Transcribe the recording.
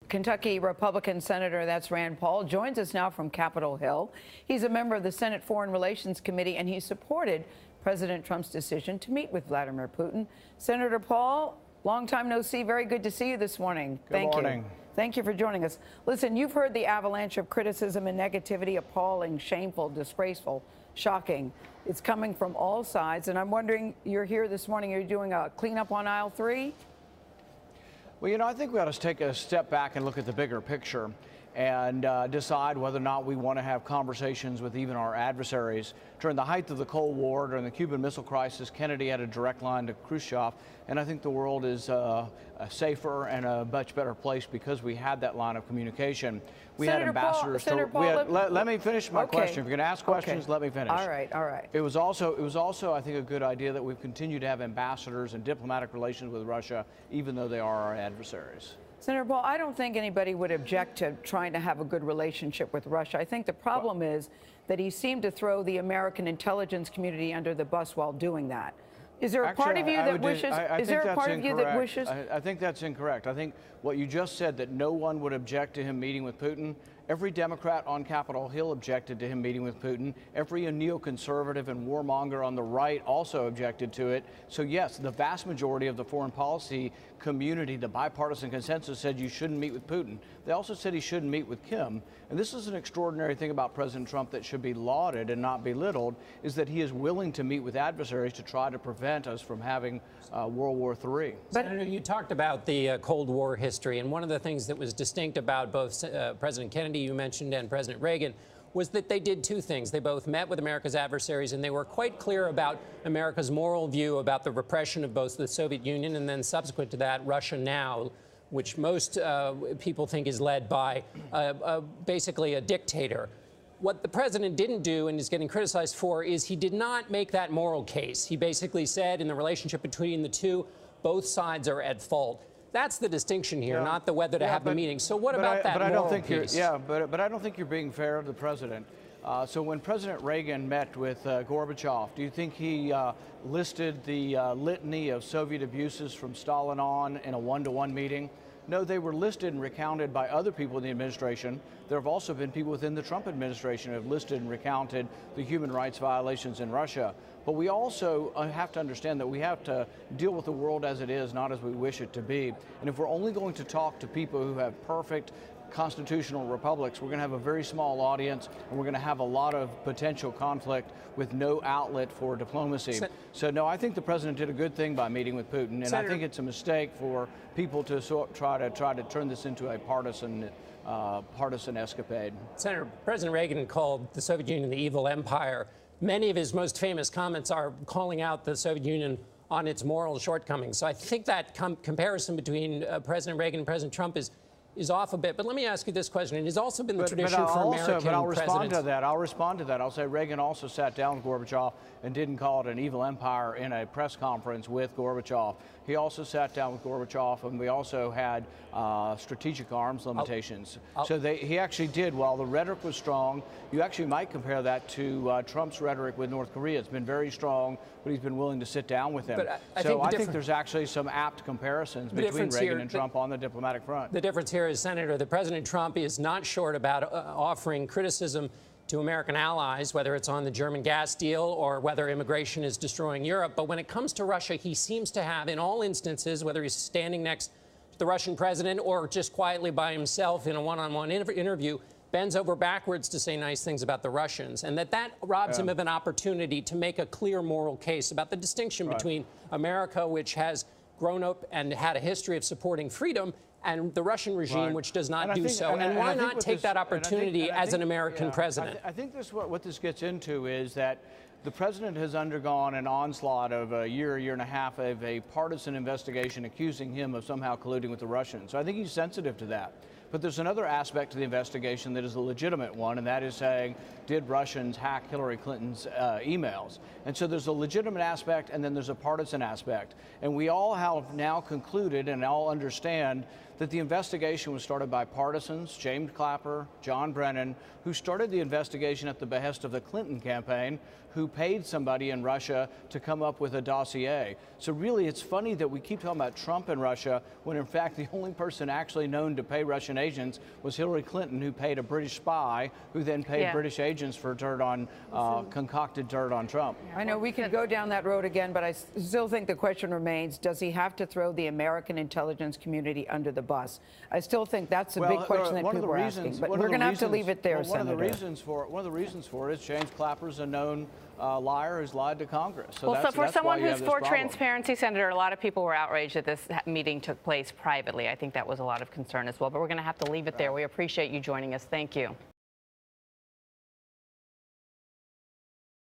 Kentucky Republican Senator, that's Rand Paul, joins us now from Capitol Hill. He's a member of the Senate Foreign Relations Committee, and he supported President Trump's decision to meet with Vladimir Putin. Senator Paul, long time no see. Very good to see you this morning. Good morning. Thank you for joining us. Listen, you've heard the avalanche of criticism and negativity, appalling, shameful, disgraceful, shocking. It's coming from all sides, and I'm wondering, you're here this morning, you're doing a cleanup on aisle 3? Well, I think we ought to take a step back and look at the bigger picture and decide whether or not we want to have conversations with even our adversaries. During the height of the Cold War, during the Cuban Missile Crisis, Kennedy had a direct line to Khrushchev, and I think the world is safer and a much better place because we had that line of communication. We had ambassadors. Let me finish my question. If you're going to ask questions, let me finish. All right. It was also, I think, a good idea that we've continued to have ambassadors and diplomatic relations with Russia, even though they are our adversaries. Senator Paul, I don't think anybody would object to trying to have a good relationship with Russia. I think the problem is that he seemed to throw the American intelligence community under the bus while doing that. Is there a part of you that wishes? Is there a part of you that wishes? I think that's incorrect. I think what you just said, that no one would object to him meeting with Putin. Every Democrat on Capitol Hill objected to him meeting with Putin. Every neoconservative and warmonger on the right also objected to it. So yes, the vast majority of the foreign policy community, the bipartisan consensus, said you shouldn't meet with Putin. They also said he shouldn't meet with Kim. And this is an extraordinary thing about President Trump that should be lauded and not belittled, is that he is willing to meet with adversaries to try to prevent us from having World War III. Senator, you talked about the Cold War history, and one of the things that was distinct about both President Kennedy, you mentioned, and President Reagan was that they did two things. They both met with America's adversaries, and they were quite clear about America's moral view about the repression of both the Soviet Union and then subsequent to that, Russia now, which most people think is led by basically a dictator. What the president didn't do and is getting criticized for is he did not make that moral case. He basically said in the relationship between the two, both sides are at fault. That's the distinction here, not the whether to have the meeting. So what about that moral piece? But I don't think you're being fair to the president. So when President Reagan met with Gorbachev, do you think he listed the litany of Soviet abuses from Stalin on in a one-to-one meeting? No, they were listed and recounted by other people in the administration. There have also been people within the Trump administration who have listed and recounted the human rights violations in Russia. But we also have to understand that we have to deal with the world as it is, not as we wish it to be. And if we're only going to talk to people who have perfect constitutional republics, we're going to have a very small audience, and we're going to have a lot of potential conflict with no outlet for diplomacy. So no, I think the president did a good thing by meeting with Putin, and I think it's a mistake for people to try to turn this into a partisan escapade. Senator, President Reagan called the Soviet Union the evil empire. Many of his most famous comments are calling out the Soviet Union on its moral shortcomings. So I think that comparison between President Reagan and President Trump is off a bit. But let me ask you this question. It has also been the tradition for American presidents. But I'll respond to that. I'll say Reagan also sat down with Gorbachev and didn't call it an evil empire in a press conference with Gorbachev. He also sat down with Gorbachev, and we also had strategic arms limitations. He actually did, while the rhetoric was strong, you actually might compare that to Trump's rhetoric with North Korea. It's been very strong, but he's been willing to sit down with him. I think there's actually some apt comparisons between Reagan and Trump on the diplomatic front. The difference here is, Senator, that President Trump is not short about offering criticism to American allies, whether it's on the German gas deal or whether immigration is destroying Europe. But when it comes to Russia, he seems to have, in all instances, whether he's standing next to the Russian president or just quietly by himself in a one-on-one interview, bends over backwards to say nice things about the Russians, and that robs him of an opportunity to make a clear moral case about the distinction between America, which has grown up and had a history of supporting freedom, and the Russian regime, which does not do so. And why not take that opportunity as an American president? I think what this gets into is that the president has undergone an onslaught of a year and a half of a partisan investigation accusing him of somehow colluding with the Russians. So I think he's sensitive to that. But there's another aspect to the investigation that is a legitimate one, and that is saying, did Russians hack Hillary Clinton's emails? And so there's a legitimate aspect, and then there's a partisan aspect. And we all have now concluded and all understand that the investigation was started by partisans, James Clapper, John Brennan, who started the investigation at the behest of the Clinton campaign, who paid somebody in Russia to come up with a dossier. So really, it's funny that we keep talking about Trump and Russia when in fact the only person actually known to pay Russian agents was Hillary Clinton, who paid a British spy, who then paid British agents for dirt on, concocted dirt on Trump. I know we could go down that road again, but I still think the question remains, does he have to throw the American intelligence community under the bus? I still think that's a big question that people are asking, but we're going to have to leave it there, Senator. One of the reasons for it is James Clapper's a known liar who's lied to Congress. So well, so for someone who's for transparency, Senator, a lot of people were outraged that this meeting took place privately. I think that was a lot of concern as well, but we're going to have to leave it there. We appreciate you joining us. Thank you.